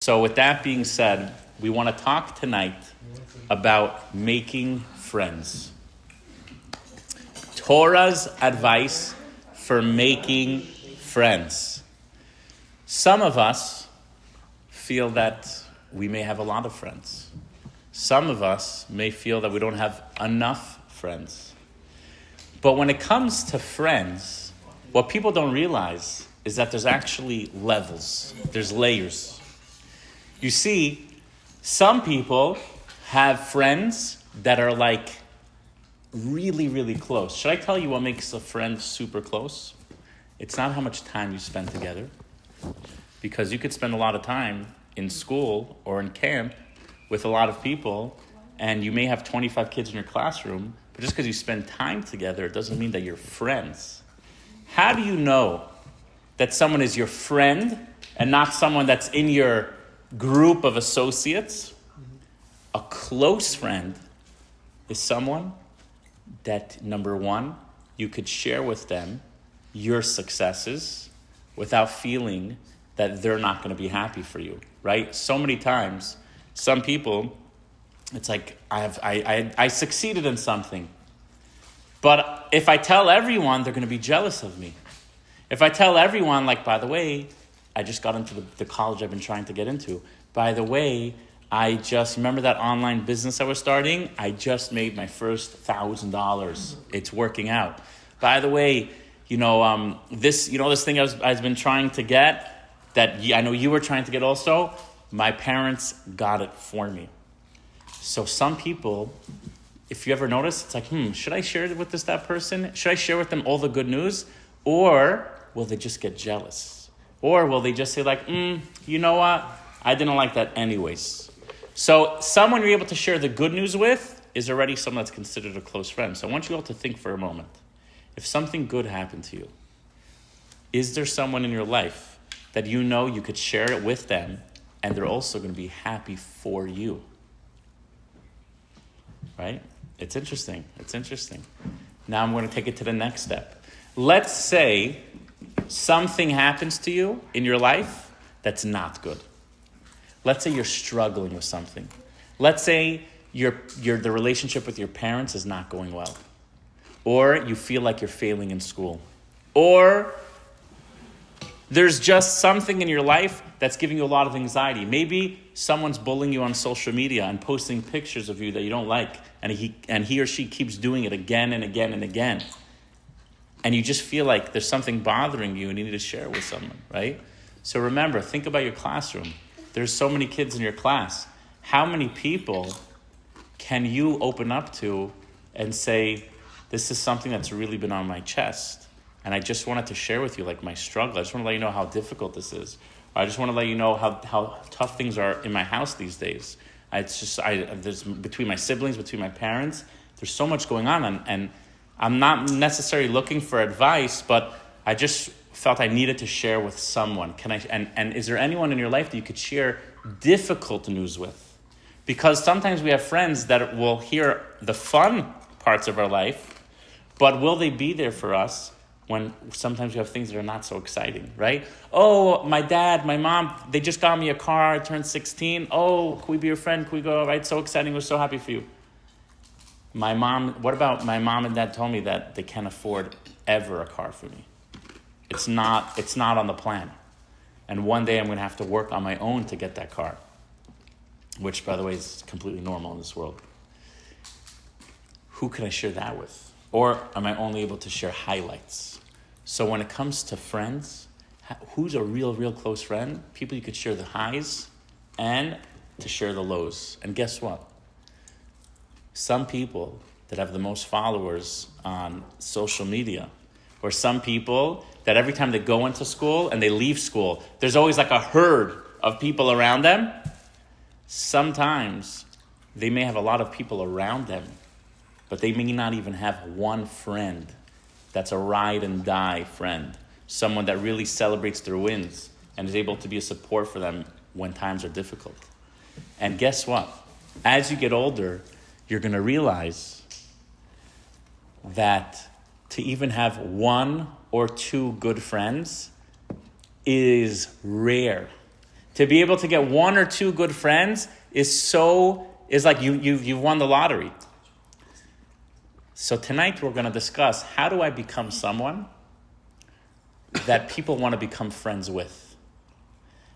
So with that being said, we want to talk tonight about making friends. Torah's advice for making friends. Some of us feel that we may have a lot of friends. Some of us may feel that we don't have enough friends. But when it comes to friends, what people don't realize is that there's actually levels. There's layers. You see, some people have friends that are like really, really close. Should I tell you what makes a friend super close? It's not how much time you spend together. Because you could spend a lot of time in school or in camp with a lot of people, and you may have 25 kids in your classroom, but just because you spend time together, it doesn't mean that you're friends. How do you know that someone is your friend and not someone that's in your group of associates? A close friend is someone that, number one, you could share with them your successes without feeling that they're not going to be happy for you, right? So many times, some people, it's like, I succeeded in something. But if I tell everyone, they're going to be jealous of me. If I tell everyone, like, by the way, I just got into the college I've been trying to get into. By the way, remember that online business I was starting? I just made my first $1,000. It's working out. By the way, this thing I've been trying to get, that I know you were trying to get also, my parents got it for me. So some people, if you ever notice, it's like, should I share it with that person? Should I share with them all the good news? Or will they just get jealous? Or will they just say like, you know what? I didn't like that anyways. So someone you're able to share the good news with is already someone that's considered a close friend. So I want you all to think for a moment. If something good happened to you, is there someone in your life that you could share it with them and they're also going to be happy for you? Right? It's interesting. Now I'm going to take it to the next step. Let's say something happens to you in your life that's not good. Let's say you're struggling with something. Let's say the relationship with your parents is not going well. Or you feel like you're failing in school. Or there's just something in your life that's giving you a lot of anxiety. Maybe someone's bullying you on social media and posting pictures of you that you don't like, and he or she keeps doing it again and again and again. And you just feel like there's something bothering you and you need to share it with someone, right? So remember, think about your classroom. There's so many kids in your class. How many people can you open up to and say, this is something that's really been on my chest, and I just wanted to share with you like my struggle. I just want to let you know how difficult this is. Or I just want to let you know how tough things are in my house these days. There's between my siblings, between my parents, there's so much going on, and I'm not necessarily looking for advice, but I just felt I needed to share with someone. And is there anyone in your life that you could share difficult news with? Because sometimes we have friends that will hear the fun parts of our life, but will they be there for us when sometimes we have things that are not so exciting, right? Oh, my dad, my mom, they just got me a car, I turned 16. Oh, can we be your friend? Can we go, right? So exciting, we're so happy for you. What about my mom and dad told me that they can't afford ever a car for me. It's not on the plan. And one day I'm going to have to work on my own to get that car, which, by the way, is completely normal in this world. Who can I share that with? Or am I only able to share highlights? So when it comes to friends, who's a real, real close friend? People you could share the highs and to share the lows. And guess what? Some people that have the most followers on social media, or some people that every time they go into school and they leave school, there's always like a herd of people around them. Sometimes they may have a lot of people around them, but they may not even have one friend that's a ride and die friend, someone that really celebrates their wins and is able to be a support for them when times are difficult. And guess what? As you get older, you're going to realize that to even have one or two good friends is rare. To be able to get one or two good friends is like you've won the lottery. So tonight we're going to discuss, how do I become someone that people want to become friends with?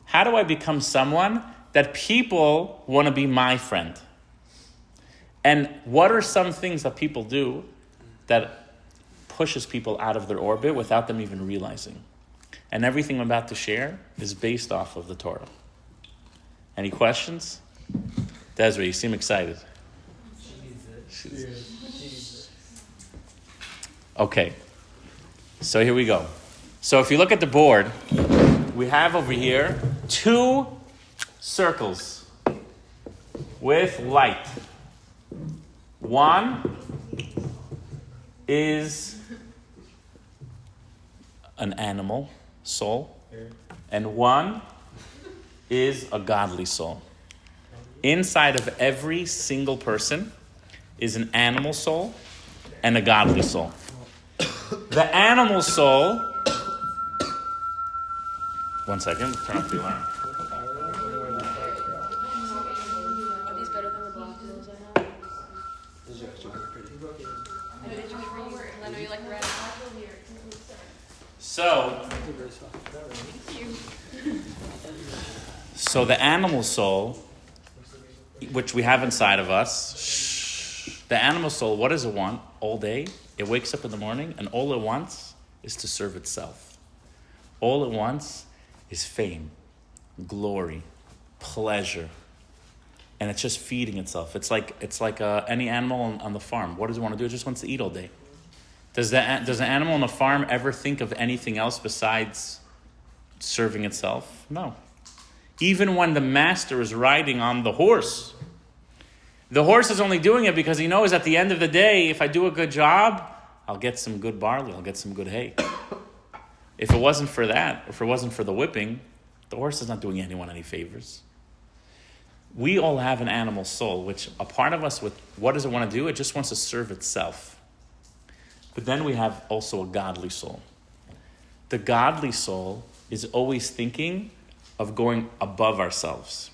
How do I become someone that people want to be my friend? And what are some things that people do that pushes people out of their orbit without them even realizing? And everything I'm about to share is based off of the Torah. Any questions? Desiree, you seem excited. Okay, so here we go. So if you look at the board, we have over here 2 circles with light. One is an animal soul, and one is a godly soul. Inside of every single person is an animal soul and a godly soul. The animal soul... One second, turn off the alarm. Are these better than the black ones I have? Those are actually really pretty. I know you like red. So the animal soul, which we have inside of us, the animal soul, what does it want all day? It wakes up in the morning and all it wants is to serve itself. All it wants is fame, glory, pleasure, and it's just feeding itself. It's like any animal on the farm. What does it want to do? It just wants to eat all day. Does the animal on the farm ever think of anything else besides serving itself? No. Even when the master is riding on the horse is only doing it because he knows at the end of the day, if I do a good job, I'll get some good barley, I'll get some good hay. If it wasn't for that, if it wasn't for the whipping, the horse is not doing anyone any favors. We all have an animal soul, which a part of us, with what does it want to do? It just wants to serve itself. But then we have also a godly soul. The godly soul is always thinking of going above ourselves.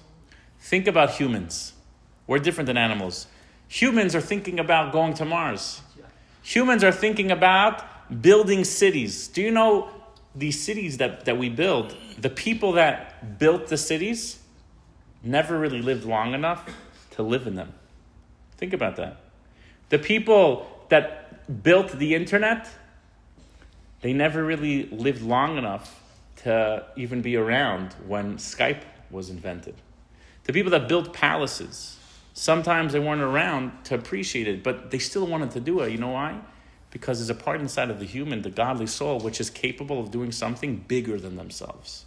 Think about humans. We're different than animals. Humans are thinking about going to Mars. Humans are thinking about building cities. Do you know these cities that we build, the people that built the cities never really lived long enough to live in them? Think about that. The people that built the internet, they never really lived long enough to even be around when Skype was invented. The people that built palaces, sometimes they weren't around to appreciate it, but they still wanted to do it. You know why? Because there's a part inside of the human, the godly soul, which is capable of doing something bigger than themselves.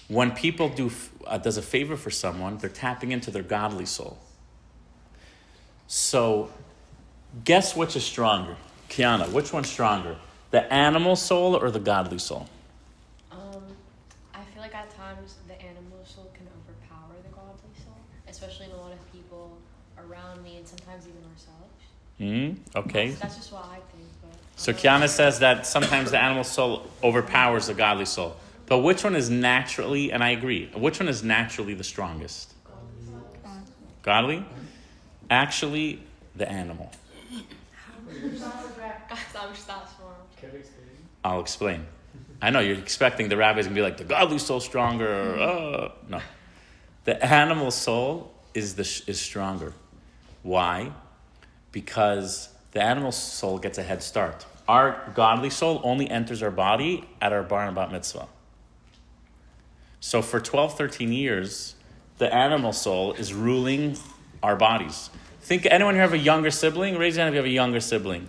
When people does a favor for someone, they're tapping into their godly soul. So, guess which is stronger? Kiana, which one's stronger? The animal soul or the godly soul? I feel like at times the animal soul can overpower the godly soul, especially in a lot of people around me and sometimes even ourselves. Okay. That's just what I think. But So Kiana says that sometimes the animal soul overpowers the godly soul. But which one is naturally, and I agree, which one is naturally the strongest? Godly? Actually, the animal. I'll explain. I know you're expecting the rabbis going to be like, the godly soul stronger. No. The animal soul is stronger. Why? Because the animal soul gets a head start. Our godly soul only enters our body at our bar and bat mitzvah. So for 12, 13 years, the animal soul is ruling our bodies. Think, anyone here have a younger sibling? Raise your hand if you have a younger sibling.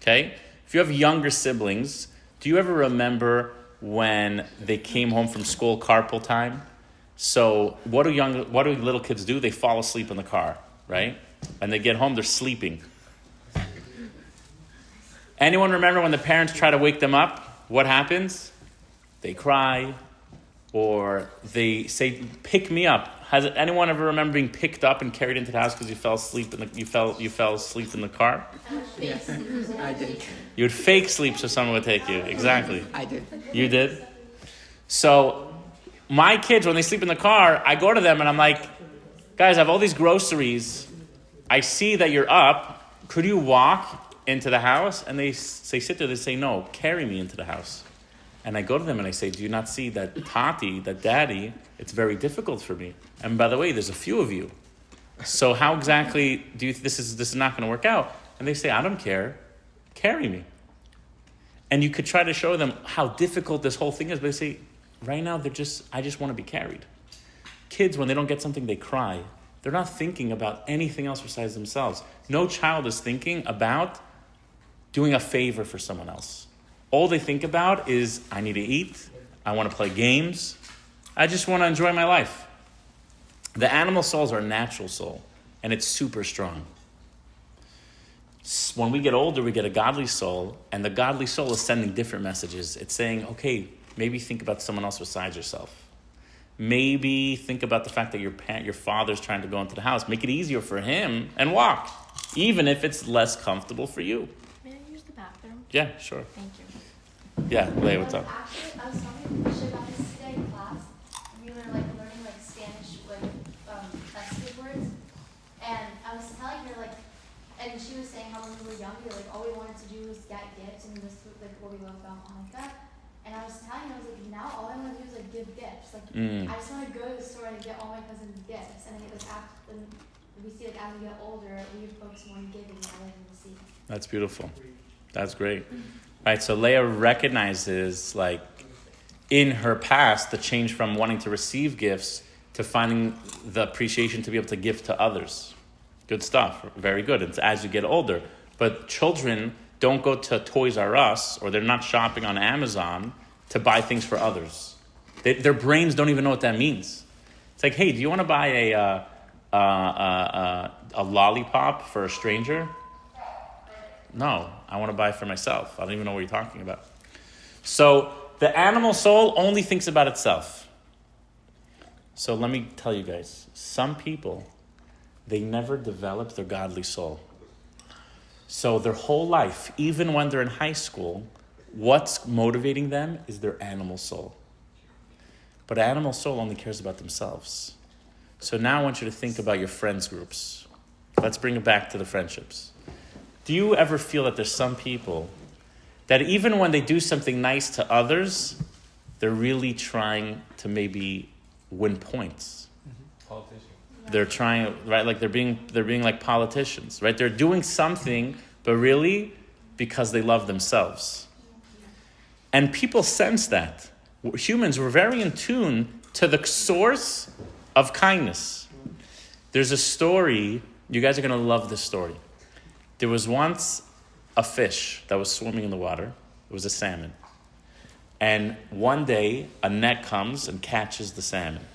Okay? If you have younger siblings, do you ever remember when they came home from school, carpool time? So what do little kids do? They fall asleep in the car, right? And they get home, they're sleeping. Anyone remember when the parents try to wake them up? What happens? They cry, or they say, "Pick me up." Has anyone ever remember being picked up and carried into the house because you fell asleep you fell asleep in the car? Yes, I did. You would fake sleep so someone would take you. Exactly. I did. You did? So my kids, when they sleep in the car, I go to them and I'm like, guys, I have all these groceries. I see that you're up. Could you walk into the house? And they sit there, they say, no, carry me into the house. And I go to them and I say, do you not see that Tati, that Daddy, it's very difficult for me. And by the way, there's a few of you. So how exactly do you, this is not going to work out? And they say, I don't care. Carry me. And you could try to show them how difficult this whole thing is, but they say, right now, I just want to be carried. Kids, when they don't get something, they cry. They're not thinking about anything else besides themselves. No child is thinking about doing a favor for someone else. All they think about is, I need to eat, I want to play games, I just want to enjoy my life. The animal soul is our natural soul, and it's super strong. When we get older, we get a godly soul, and the godly soul is sending different messages. It's saying, okay, maybe think about someone else besides yourself. Maybe think about the fact that your father's trying to go into the house. Make it easier for him and walk, even if it's less comfortable for you. May I use the bathroom? Yeah, sure. Thank you. Yeah, Leah, what's up? Actually, I was talking to Misha about this today in class. We were learning Spanish festive words, and I was telling her and she was saying how when we were younger, all we wanted to do was get gifts, and this was what we loved about Hanukkah. And I was telling her, I was now all I want to do is give gifts. I just want to go to the store and get all my cousins gifts. And it was after we see as we get older, we focus more on giving rather than receiving. That's beautiful. That's great. Right, so Leah recognizes, in her past, the change from wanting to receive gifts to finding the appreciation to be able to give to others. Good stuff. Very good. It's as you get older. But children don't go to Toys R Us, or they're not shopping on Amazon to buy things for others. Their brains don't even know what that means. It's like, hey, do you want to buy a lollipop for a stranger? No, I want to buy it for myself. I don't even know what you're talking about. So the animal soul only thinks about itself. So let me tell you guys, some people, they never develop their godly soul. So their whole life, even when they're in high school, what's motivating them is their animal soul. But animal soul only cares about themselves. So now I want you to think about your friends groups. Let's bring it back to the friendships. Do you ever feel that there's some people that even when they do something nice to others, they're really trying to maybe win points? Politician. They're trying, right? They're being like politicians, right? They're doing something, but really because they love themselves. And people sense that. Humans, we're very in tune to the source of kindness. There's a story, you guys are going to love this story. There was once a fish that was swimming in the water. It was a salmon. And one day, a net comes and catches the salmon.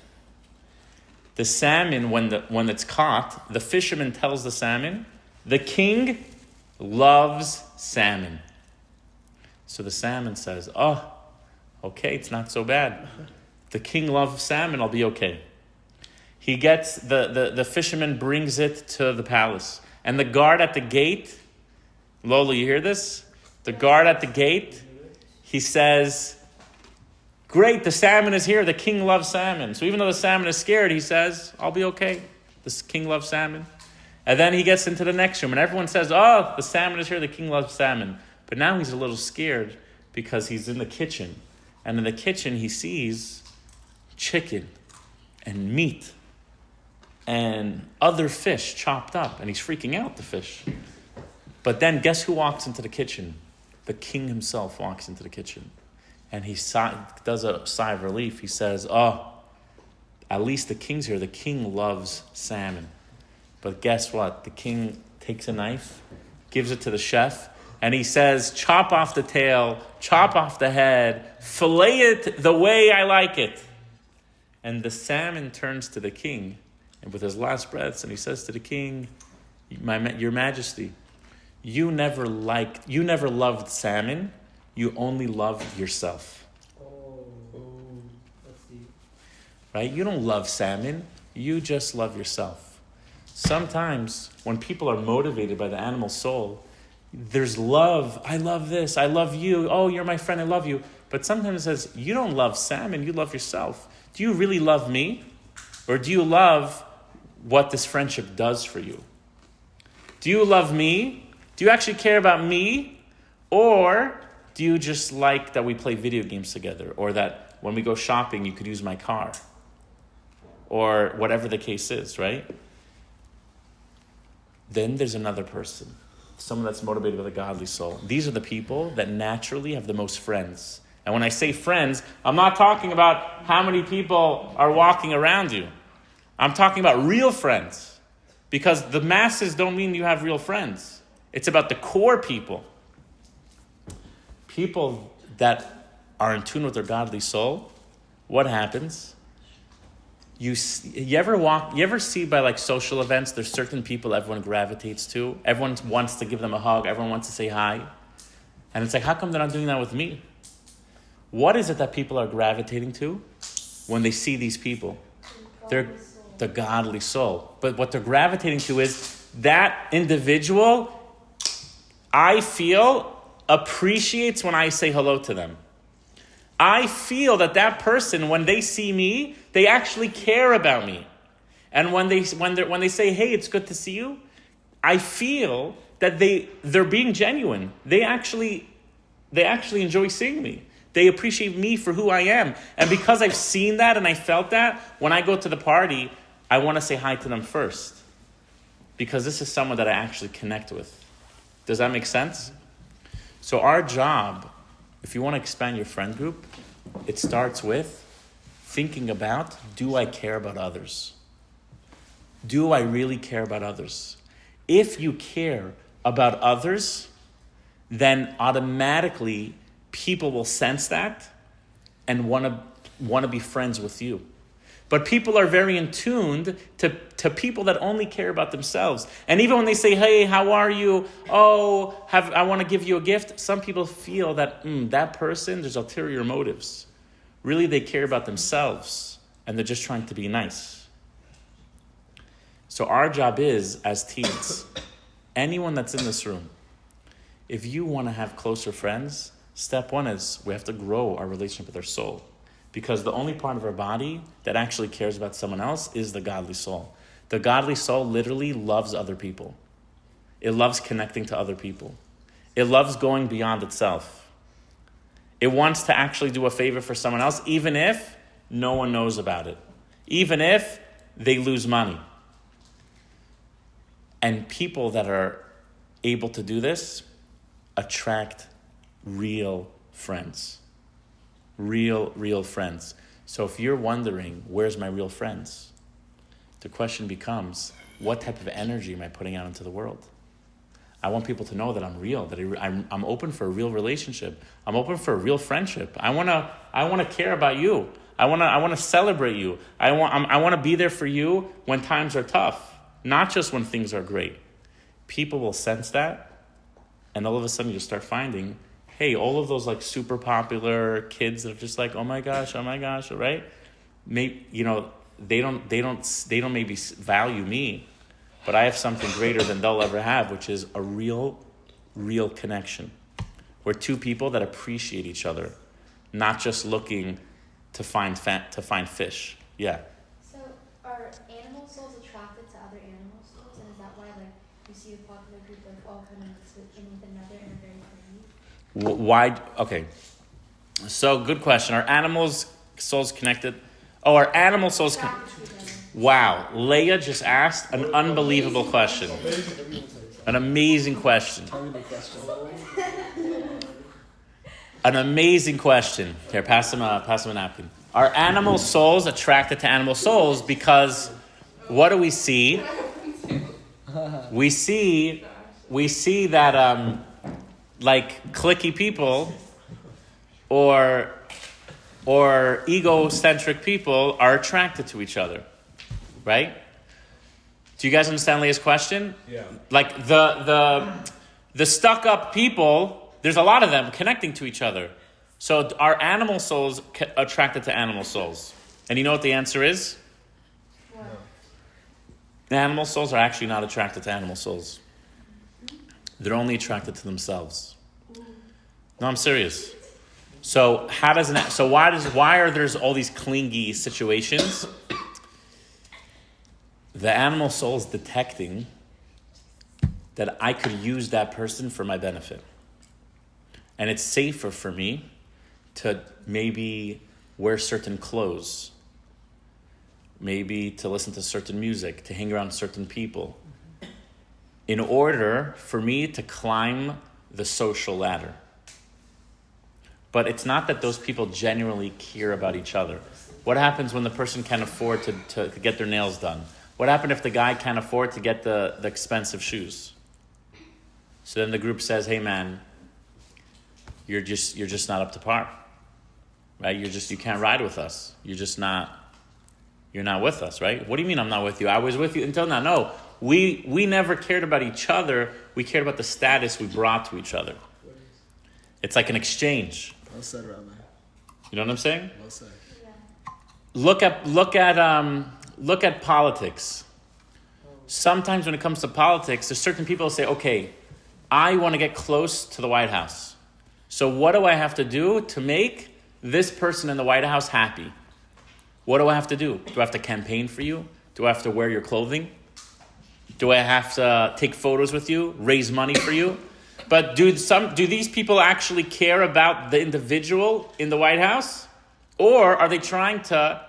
The salmon, when it's caught, the fisherman tells the salmon, the king loves salmon. So the salmon says, oh, okay, it's not so bad. The king loves salmon, I'll be okay. He gets, the fisherman brings it to the palace. And the guard at the gate, Lola, you hear this? The guard at the gate, he says, great, the salmon is here. The king loves salmon. So even though the salmon is scared, he says, I'll be okay. The king loves salmon. And then he gets into the next room, and everyone says, oh, the salmon is here. The king loves salmon. But now he's a little scared because he's in the kitchen. And in the kitchen, he sees chicken and meat and other fish chopped up. And he's freaking out, the fish. But then guess who walks into the kitchen? The king himself walks into the kitchen. And he does a sigh of relief. He says, oh, at least the king's here. The king loves salmon. But guess what? The king takes a knife, gives it to the chef, and he says, chop off the tail, chop off the head, fillet it the way I like it. And the salmon turns to the king, and with his last breaths, and he says to the king, Your Majesty, you never loved salmon. You only love yourself. That's deep. Right? You don't love salmon. You just love yourself. Sometimes when people are motivated by the animal soul, there's love. I love this. I love you. Oh, you're my friend. I love you. But sometimes it says, you don't love salmon. You love yourself. do you really love me? Or do you love what this friendship does for you? Do you love me? Do you actually care about me? Or do you just like that we play video games together? Or that when we go shopping, you could use my car? Or whatever the case is, right? Then there's another person. Someone that's motivated with a godly soul. These are the people that naturally have the most friends. And when I say friends, I'm not talking about how many people are walking around you. I'm talking about real friends. Because the masses don't mean you have real friends. It's about the core people. People that are in tune with their godly soul. What happens? You ever see by like social events, there's certain people everyone gravitates to. Everyone wants to give them a hug. Everyone wants to say hi. And it's like, how come they're not doing that with me? What is it that people are gravitating to when they see these people? They're the godly soul. But what they're gravitating to is that individual, I feel, appreciates when I say hello to them. I feel that person, when they see me, they actually care about me. And when they say, hey, it's good to see you, I feel that they're being genuine. They actually enjoy seeing me. They appreciate me for who I am. And because I've seen that and I felt that, when I go to the party, I want to say hi to them first. Because this is someone that I actually connect with. Does that make sense? So our job, if you want to expand your friend group, it starts with thinking about, do I care about others? Do I really care about others? If you care about others, then automatically people will sense that and want to be friends with you. But people are very in tuned to people that only care about themselves. And even when they say, hey, how are you? Oh, I want to give you a gift. Some people feel that that person, there's ulterior motives. Really, they care about themselves and they're just trying to be nice. So our job is, as teens, anyone that's in this room, if you want to have closer friends, step one is we have to grow our relationship with our soul. Because the only part of our body that actually cares about someone else is the godly soul. The godly soul literally loves other people. It loves connecting to other people. It loves going beyond itself. It wants to actually do a favor for someone else, even if no one knows about it. Even if they lose money. And people that are able to do this attract real friends. Real friends. So if you're wondering, where's my real friends? The question becomes, what type of energy am I putting out into the world? I want people to know that I'm real, that I'm open for a real relationship. I'm open for a real friendship. I want to care about you. I want to celebrate you. I want to be there for you when times are tough, not just when things are great. People will sense that, and all of a sudden you start finding, hey, all of those like super popular kids that are just like, oh my gosh, right? Maybe, they don't maybe value me, but I have something greater than they'll ever have, which is a real connection. We're two people that appreciate each other, not just looking to find fish. Yeah. So are animal souls attracted to other animal souls, and is that why you see a popular group all kind of mix in with another in a very friendly? Why? Okay. So good question. Are animals souls connected? Oh, are animal souls Wow. Leah just asked an unbelievable question. An amazing question. An amazing question. Here, pass him a napkin. Are animal souls attracted to animal souls? Because what do we see? We see that like cliquey people or egocentric people are attracted to each other, right? Do you guys understand Leah's question? Yeah. Like the stuck-up people, there's a lot of them connecting to each other. So are animal souls attracted to animal souls? And you know what the answer is? What? The animal souls are actually not attracted to animal souls. They're only attracted to themselves. No, I'm serious. So why are there all these clingy situations? The animal soul is detecting that I could use that person for my benefit. And it's safer for me to maybe wear certain clothes, maybe to listen to certain music, to hang around certain people, in order for me to climb the social ladder. But it's not that those people genuinely care about each other. What happens when the person can't afford to get their nails done? What happened if the guy can't afford to get the expensive shoes? So then the group says, hey man, you're just not up to par. Right? You can't ride with us. You're not with us, right? What do you mean I'm not with you? I was with you until now. No, we never cared about each other. We cared about the status we brought to each other. It's like an exchange. Well said, Rabbi. You know what I'm saying? Well said. Yeah. Look at politics. Sometimes when it comes to politics, there's certain people who say, okay, I want to get close to the White House. So what do I have to do to make this person in the White House happy? What do I have to do? Do I have to campaign for you? Do I have to wear your clothing? Do I have to take photos with you? Raise money for you? But do these people actually care about the individual in the White House? Or are they trying to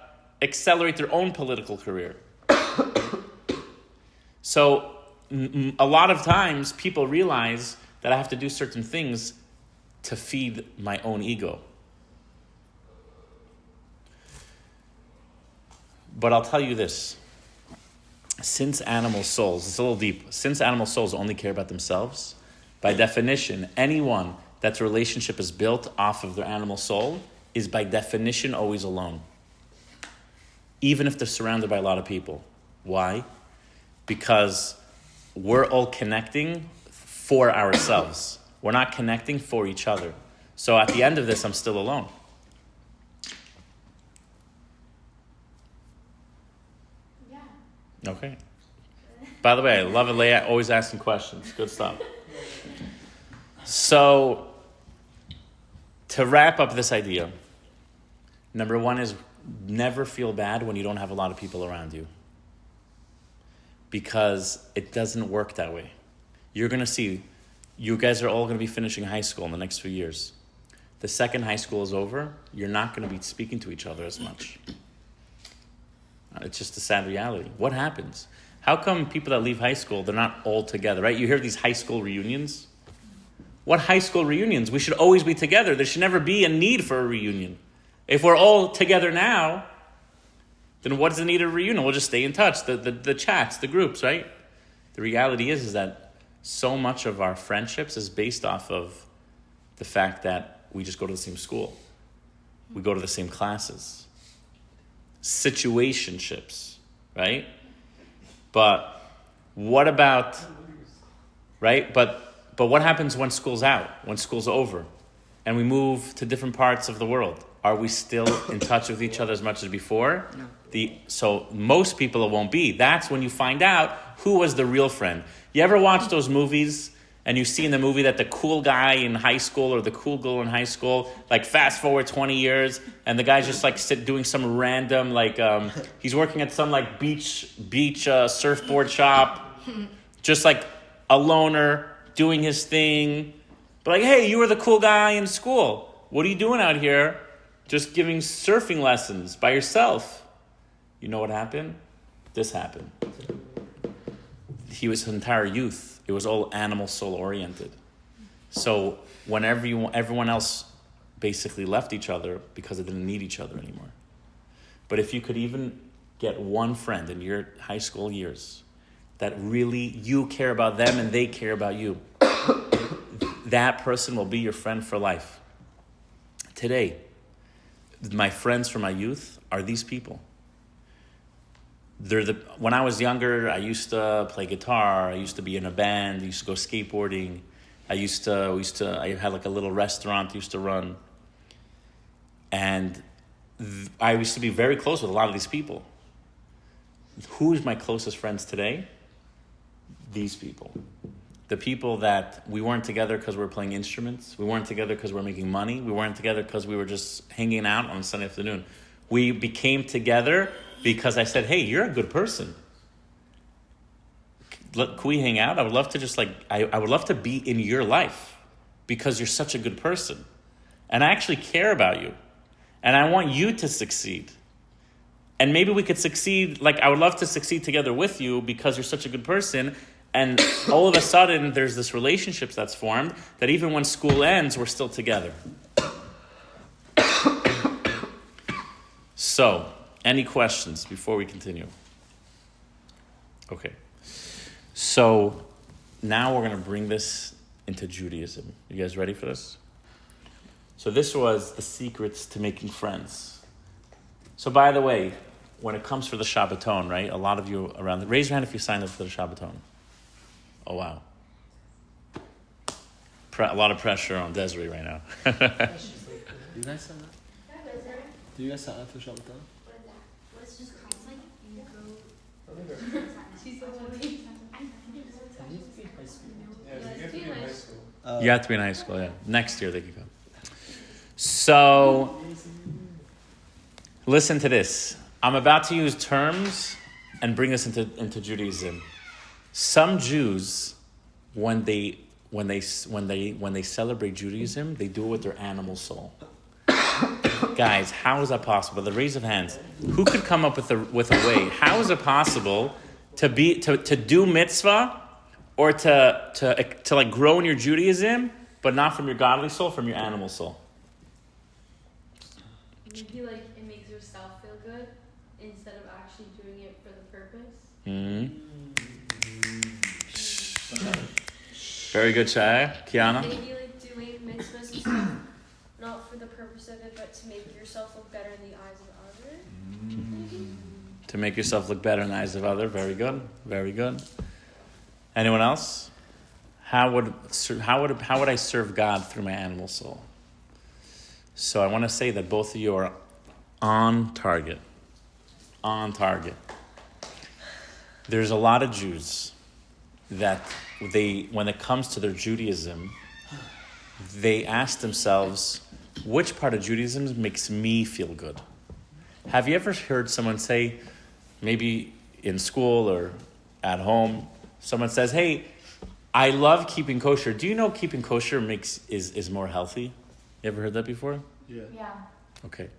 accelerate their own political career? So a lot of times people realize that I have to do certain things to feed my own ego. But I'll tell you this. Since animal souls, it's a little deep, since animal souls only care about themselves, by definition, anyone that's relationship is built off of their animal soul is by definition always alone. Even if they're surrounded by a lot of people. Why? Because we're all connecting for ourselves. We're not connecting for each other. So at the end of this, I'm still alone. Yeah. Okay. By the way, I love it, Leah, always asking questions. Good stuff. So, to wrap up this idea, number one is never feel bad when you don't have a lot of people around you. Because it doesn't work that way. You're going to see, you guys are all going to be finishing high school in the next few years. The second high school is over, you're not going to be speaking to each other as much. It's just a sad reality. What happens? How come people that leave high school, they're not all together, right? You hear these high school reunions. What high school reunions? We should always be together. There should never be a need for a reunion. If we're all together now, then what's the need of a reunion? We'll just stay in touch, the chats, the groups, right? The reality is that so much of our friendships is based off of the fact that we just go to the same school. We go to the same classes. Situationships, right? But what about, right? But what happens when school's out, when school's over, and we move to different parts of the world? Are we still in touch with each other as much as before? No. So most people it won't be. That's when you find out who was the real friend. You ever watch those movies and you see in the movie that the cool guy in high school or the cool girl in high school, like fast forward 20 years and the guy's just like doing some random, he's working at some like beach surfboard shop, just like a loner doing his thing. But like, hey, you were the cool guy in school. What are you doing out here? Just giving surfing lessons by yourself. You know what happened? This happened. His entire youth, it was all animal soul oriented. So when everyone else basically left each other because they didn't need each other anymore. But if you could even get one friend in your high school years that really you care about them and they care about you, that person will be your friend for life. Today, my friends from my youth are these people. When I was younger, I used to play guitar. I used to be in a band. I used to go skateboarding. I had like a little restaurant I used to run. And I used to be very close with a lot of these people. Who's my closest friends today? These people. The people that we weren't together because we were playing instruments. We weren't together because we were making money. We weren't together because we were just hanging out on a Sunday afternoon. We became together because I said, hey, you're a good person. Can we hang out? I would love to just I would love to be in your life because you're such a good person. And I actually care about you. And I want you to succeed. And maybe we could succeed, I would love to succeed together with you because you're such a good person. And all of a sudden, there's this relationship that's formed that even when school ends, we're still together. So, any questions before we continue? Okay. So, now we're going to bring this into Judaism. You guys ready for this? So this was the secrets to making friends. So by the way, when it comes for the Shabbaton, right? A lot of you around, raise your hand if you signed up for the Shabbaton. Oh, wow. A lot of pressure on Desiree right now. Do you guys sign up? Do you guys sign up for Shabbaton? What's just like you go. She's so funny. You have to be in high school, yeah. Next year they can go. So, listen to this. I'm about to use terms and bring this into Judaism. Some Jews, when they celebrate Judaism, they do it with their animal soul. Guys, how is that possible? The raise of hands. Who could come up with a way? How is it possible to do mitzvah or to grow in your Judaism, but not from your godly soul, from your animal soul? Maybe it makes yourself feel good instead of actually doing it for the purpose. Very good, Shai. Kiana? Maybe doing mitzvahs and stuff, not for the purpose of it, but to make yourself look better in the eyes of others. To make yourself look better in the eyes of others. Very good. Very good. Anyone else? How would I serve God through my animal soul? So I want to say that both of you are on target. On target. There's a lot of Jews that when it comes to their Judaism, they ask themselves, which part of Judaism makes me feel good? Have you ever heard someone say, maybe in school or at home, someone says, hey, I love keeping kosher. Do you know keeping kosher is more healthy? You ever heard that before? Yeah. Okay.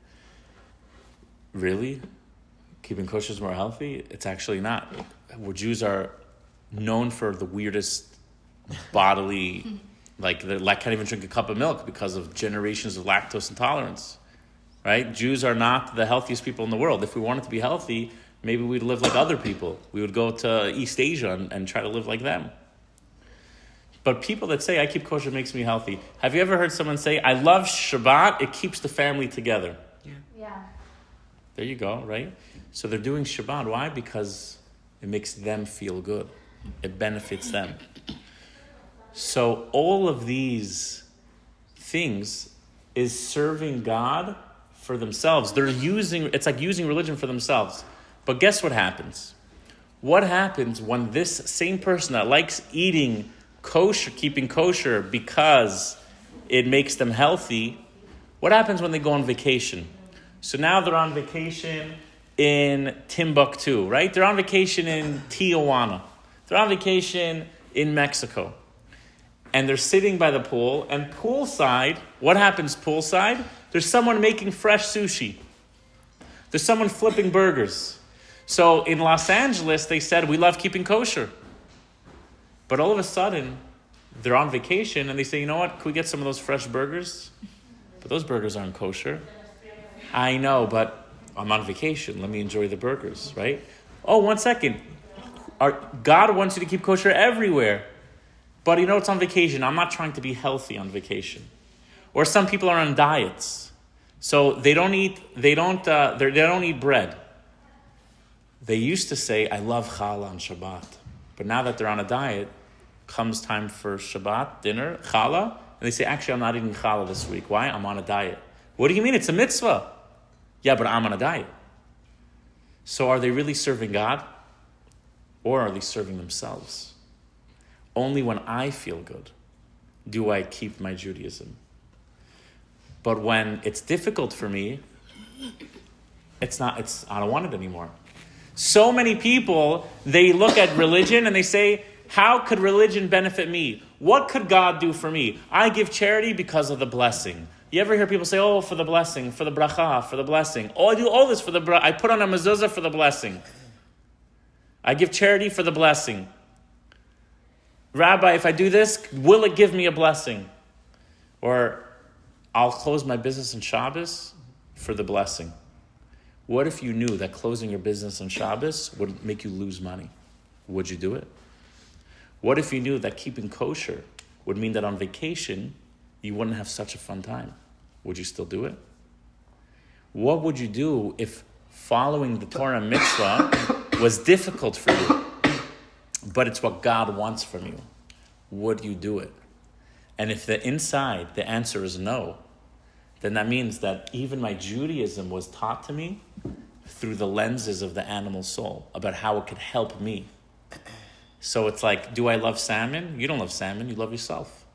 Really? Keeping kosher is more healthy? It's actually not. Jews are known for the weirdest bodily, they can't even drink a cup of milk because of generations of lactose intolerance. Right? Jews are not the healthiest people in the world. If we wanted to be healthy, maybe we'd live like other people. We would go to East Asia and try to live like them. But people that say, I keep kosher makes me healthy. Have you ever heard someone say, I love Shabbat, it keeps the family together? Yeah. There you go, right? So they're doing Shabbat. Why? Because it makes them feel good. It benefits them. So all of these things is serving God for themselves. It's like using religion for themselves. But guess what happens? What happens when this same person that likes eating kosher, keeping kosher because it makes them healthy, what happens when they go on vacation? So now they're on vacation in Timbuktu, right? They're on vacation in Tijuana. They're on vacation in Mexico. And they're sitting by the pool, and poolside, what happens poolside? There's someone making fresh sushi. There's someone flipping burgers. So in Los Angeles, they said, we love keeping kosher. But all of a sudden, they're on vacation and they say, you know what, can we get some of those fresh burgers? But those burgers aren't kosher. I know, but I'm on vacation. Let me enjoy the burgers, right? Oh, 1 second. God wants you to keep kosher everywhere. But you know, it's on vacation. I'm not trying to be healthy on vacation. Or some people are on diets. So they don't eat bread. They used to say, I love challah on Shabbat. But now that they're on a diet, comes time for Shabbat, dinner, challah, and they say, actually, I'm not eating challah this week. Why? I'm on a diet. What do you mean? It's a mitzvah. Yeah, but I'm on a diet. So are they really serving God? Or are they serving themselves? only when I feel good do I keep my Judaism. But when it's difficult for me, I don't want it anymore. So many people, they look at religion and they say, how could religion benefit me? What could God do for me? I give charity because of the blessing. You ever hear people say, oh, for the blessing, for the bracha, for the blessing. Oh, I do all this for the bracha. I put on a mezuzah for the blessing. I give charity for the blessing. Rabbi, if I do this, will it give me a blessing? Or I'll close my business on Shabbos for the blessing. What if you knew that closing your business on Shabbos would make you lose money? Would you do it? What if you knew that keeping kosher would mean that on vacation you wouldn't have such a fun time? Would you still do it? What would you do if following the Torah mitzvah was difficult for you, but it's what God wants from you? Would you do it? And if the answer is no, then that means that even my Judaism was taught to me through the lenses of the animal soul, about how it could help me. So it's like, do I love salmon? You don't love salmon, you love yourself.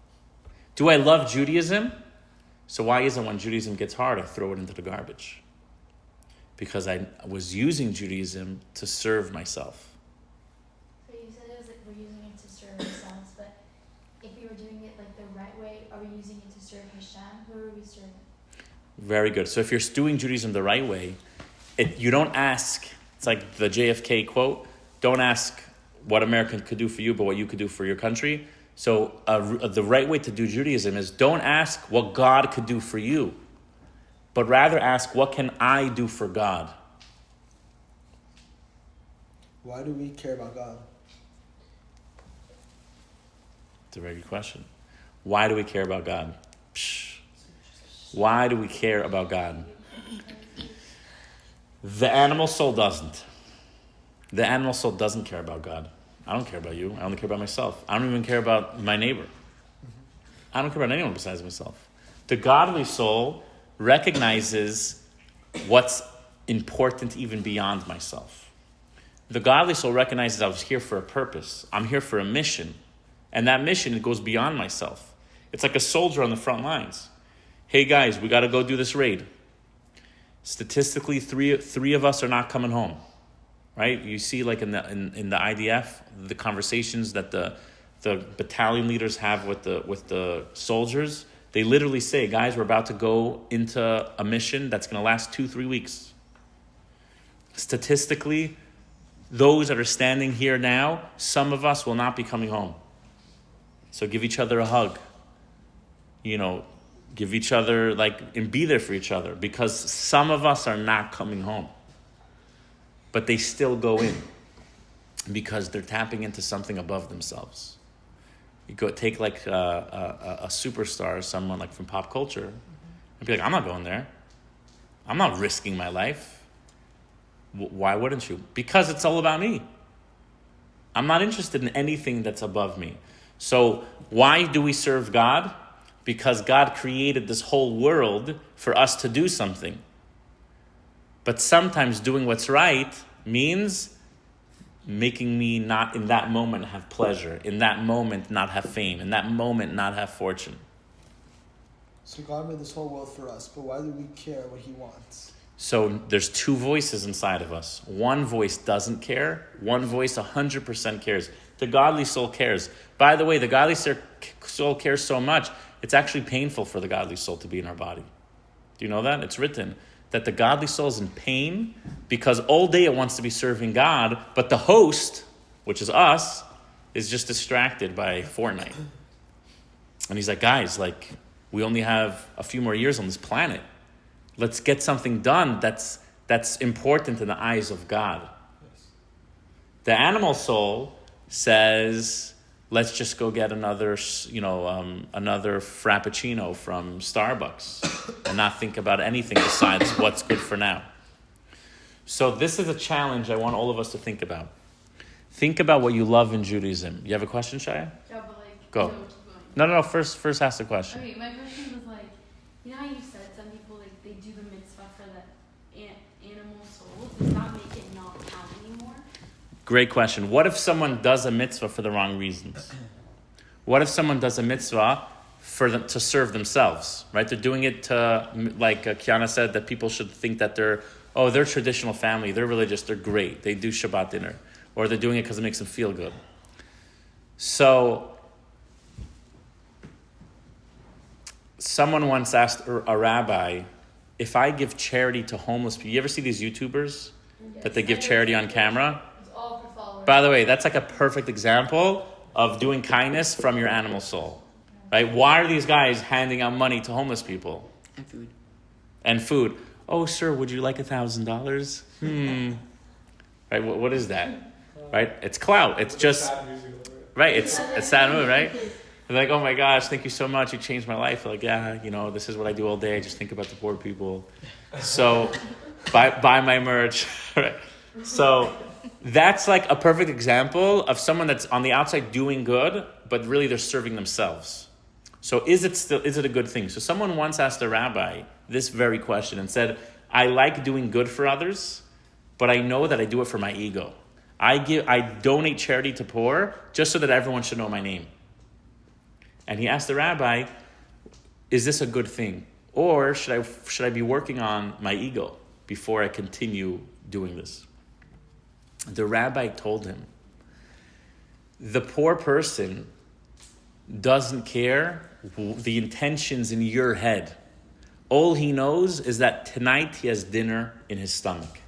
Do I love Judaism? So why isn't when Judaism gets hard, I throw it into the garbage? Because I was using Judaism to serve myself. So you said it was like we're using it to serve ourselves, but if we were doing it like the right way, are we using it to serve Hashem? Who are we serving? Very good. So if you're doing Judaism the right way, you don't ask, it's like the JFK quote, don't ask what America could do for you, but what you could do for your country. So the right way to do Judaism is don't ask what God could do for you, but rather ask, what can I do for God? Why do we care about God? It's a very good question. Why do we care about God? Why do we care about God? The animal soul doesn't. The animal soul doesn't care about God. I don't care about you. I only care about myself. I don't even care about my neighbor. I don't care about anyone besides myself. The godly soul recognizes what's important even beyond myself. The godly soul recognizes I was here for a purpose. I'm here for a mission. And that mission goes beyond myself. It's like a soldier on the front lines. Hey guys, we got to go do this raid. Statistically, three of us are not coming home. Right? You see, like in the IDF, the conversations that the battalion leaders have with the soldiers. They literally say, guys, we're about to go into a mission that's going to last 2-3 weeks. Statistically, those that are standing here now, some of us will not be coming home. So give each other a hug. Give each other, and be there for each other, because some of us are not coming home. But they still go in because they're tapping into something above themselves. You go take a superstar, someone like from pop culture, and be like, I'm not going there. I'm not risking my life. Why wouldn't you? Because it's all about me. I'm not interested in anything that's above me. So why do we serve God? Because God created this whole world for us to do something. But sometimes doing what's right means making me not in that moment have pleasure, in that moment not have fame, in that moment not have fortune. So God made this whole world for us, but why do we care what He wants? So there's two voices inside of us. One voice doesn't care. One voice 100% cares. The godly soul cares. By the way, the godly soul cares so much, it's actually painful for the godly soul to be in our body. Do you know that? It's written that the godly soul is in pain because all day it wants to be serving God, but the host, which is us, is just distracted by Fortnite. And he's like, guys, we only have a few more years on this planet. Let's get something done that's important in the eyes of God. Yes. The animal soul says, let's just go get another Frappuccino from Starbucks and not think about anything besides what's good for now. So this is a challenge I want all of us to think about. Think about what you love in Judaism. You have a question, Shaya? Yeah, but go. No. First ask the question. Okay, my question was you know how you said some people they do the mitzvah for the animal soul? Does that make it not count anymore? Great question. What if someone does a mitzvah for the wrong reasons? What if someone does a mitzvah for them to serve themselves, right? They're doing it to, like Kiana said, that people should think that they're traditional family, they're religious, they're great, they do Shabbat dinner, or they're doing it because it makes them feel good. So, someone once asked a rabbi, if I give charity to homeless people, you ever see these YouTubers that they give charity on camera? It's all for followers. By the way, that's like a perfect example of doing kindness from your animal soul. Right? Why are these guys handing out money to homeless people? And food. Oh, sir, would you like $1,000? Right? What is that? Right? It's clout. It's just... Right? It's a sad move, right? They're like, oh my gosh, thank you so much. You changed my life. They're like, yeah, this is what I do all day. I just think about the poor people. So buy my merch. Right? So that's like a perfect example of someone that's on the outside doing good, but really they're serving themselves. So is it a good thing? So someone once asked a rabbi this very question and said, I like doing good for others, but I know that I do it for my ego. I donate charity to poor just so that everyone should know my name. And he asked the rabbi, is this a good thing? Or should I be working on my ego before I continue doing this? The rabbi told him, the poor person doesn't care the intentions in your head. All he knows is that tonight he has dinner in his stomach.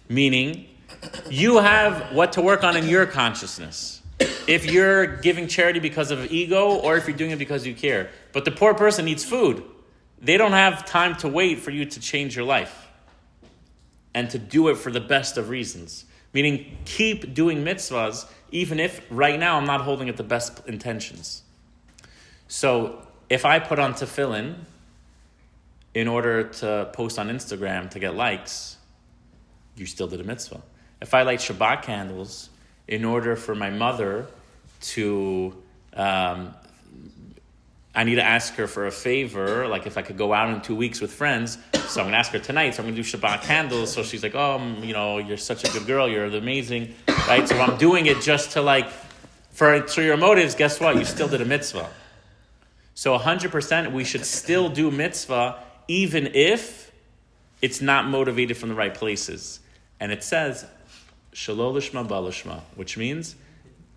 Meaning, you have what to work on in your consciousness. If you're giving charity because of ego or if you're doing it because you care. But the poor person needs food. They don't have time to wait for you to change your life and to do it for the best of reasons. Meaning, keep doing mitzvahs even if right now I'm not holding it the best intentions. So if I put on tefillin in order to post on Instagram to get likes, you still did a mitzvah. If I light Shabbat candles in order for my mother to, I need to ask her for a favor, like if I could go out in 2 weeks with friends, so I'm going to ask her tonight, so I'm going to do Shabbat candles, so she's like, oh, you're such a good girl, you're amazing, right? So I'm doing it just to for your motives, guess what? You still did a mitzvah. So 100% we should still do mitzvah even if it's not motivated from the right places. And it says, Shelo lishma ba lishma, which means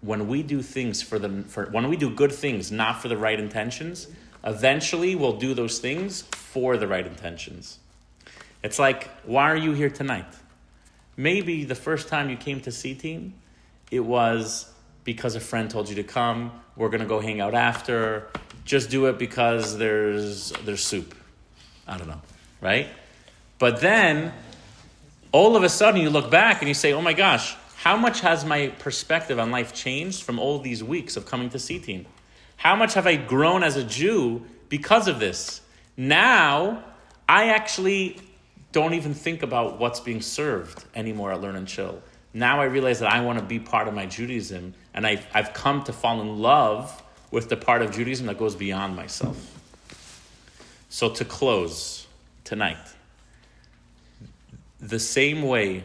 when we do things when we do good things, not for the right intentions, eventually we'll do those things for the right intentions. It's like, why are you here tonight? Maybe the first time you came to C-Team, it was because a friend told you to come. We're going to go hang out after. Just do it because there's soup. I don't know, right? But then, all of a sudden, you look back and you say, oh my gosh, how much has my perspective on life changed from all these weeks of coming to C-Team? How much have I grown as a Jew because of this? Now, I actually don't even think about what's being served anymore at Learn and Chill. Now I realize that I want to be part of my Judaism, and I've come to fall in love with the part of Judaism that goes beyond myself. So to close tonight, the same way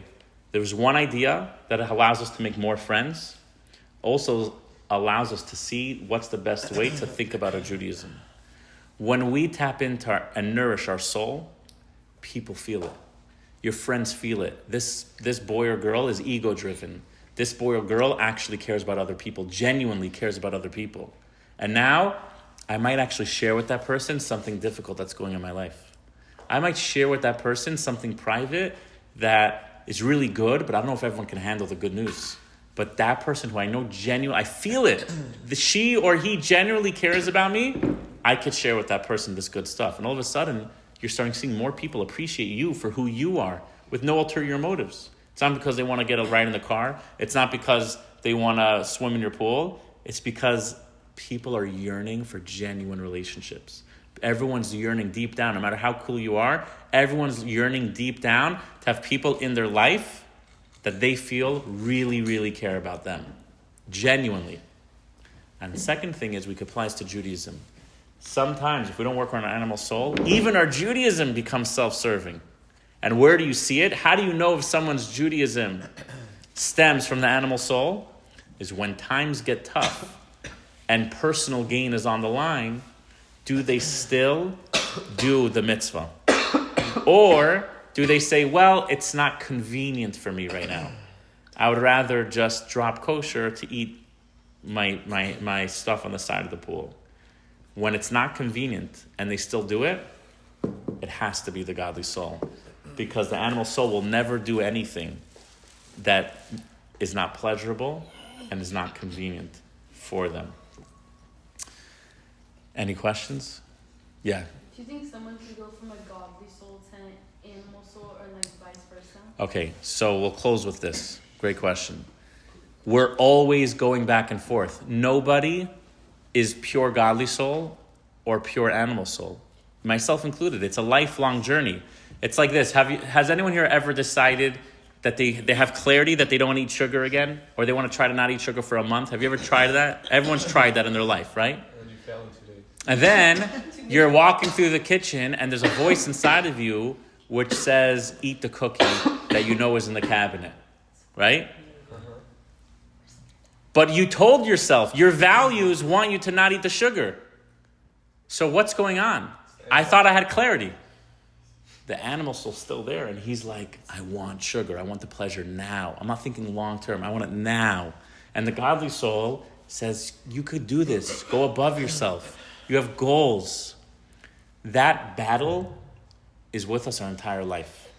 there's one idea that allows us to make more friends, also allows us to see what's the best way to think about our Judaism. When we tap into and nourish our soul, people feel it. Your friends feel it. This boy or girl is ego-driven. This boy or girl actually cares about other people, genuinely cares about other people. And now, I might actually share with that person something difficult that's going on in my life. I might share with that person something private that is really good, but I don't know if everyone can handle the good news. But that person who I know I feel it. She or he genuinely cares about me, I could share with that person this good stuff. And all of a sudden, you're starting to see more people appreciate you for who you are with no ulterior motives. It's not because they want to get a ride in the car. It's not because they want to swim in your pool. It's because people are yearning for genuine relationships. Everyone's yearning deep down, no matter how cool you are, everyone's yearning deep down to have people in their life that they feel really, really care about them. Genuinely. And the second thing is we could apply this to Judaism. Sometimes if we don't work on our animal soul, even our Judaism becomes self-serving. And where do you see it? How do you know if someone's Judaism stems from the animal soul? Is when times get tough, and personal gain is on the line, do they still do the mitzvah? Or do they say, well, it's not convenient for me right now. I would rather just drop kosher to eat my stuff on the side of the pool. When it's not convenient and they still do it, it has to be the godly soul. Because the animal soul will never do anything that is not pleasurable and is not convenient for them. Any questions? Yeah. Do you think someone could go from a godly soul to an animal soul, or like vice versa? Okay, so we'll close with this. Great question. We're always going back and forth. Nobody is pure godly soul or pure animal soul, myself included. It's a lifelong journey. It's like this. Has anyone here ever decided that they have clarity that they don't want to eat sugar again, or they want to try to not eat sugar for a month? Have you ever tried that? Everyone's tried that in their life, right? And you fail in 2 days. And then you're walking through the kitchen and there's a voice inside of you which says, eat the cookie that you know is in the cabinet, right? But you told yourself, your values want you to not eat the sugar. So what's going on? I thought I had clarity. The animal soul's still there, and he's like, I want sugar. I want the pleasure now. I'm not thinking long term. I want it now. And the godly soul says, you could do this. Go above yourself. You have goals. That battle is with us our entire life.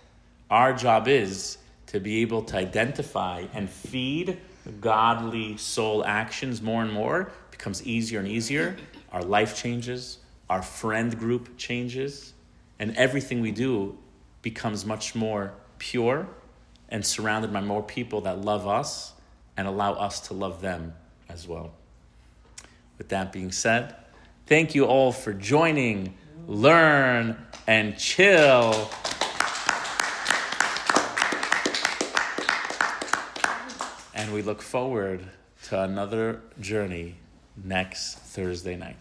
Our job is to be able to identify and feed godly soul actions more and more. It becomes easier and easier. Our life changes. Our friend group changes. And everything we do becomes much more pure and surrounded by more people that love us and allow us to love them as well. With that being said, thank you all for joining, learn, and chill. And we look forward to another journey next Thursday night.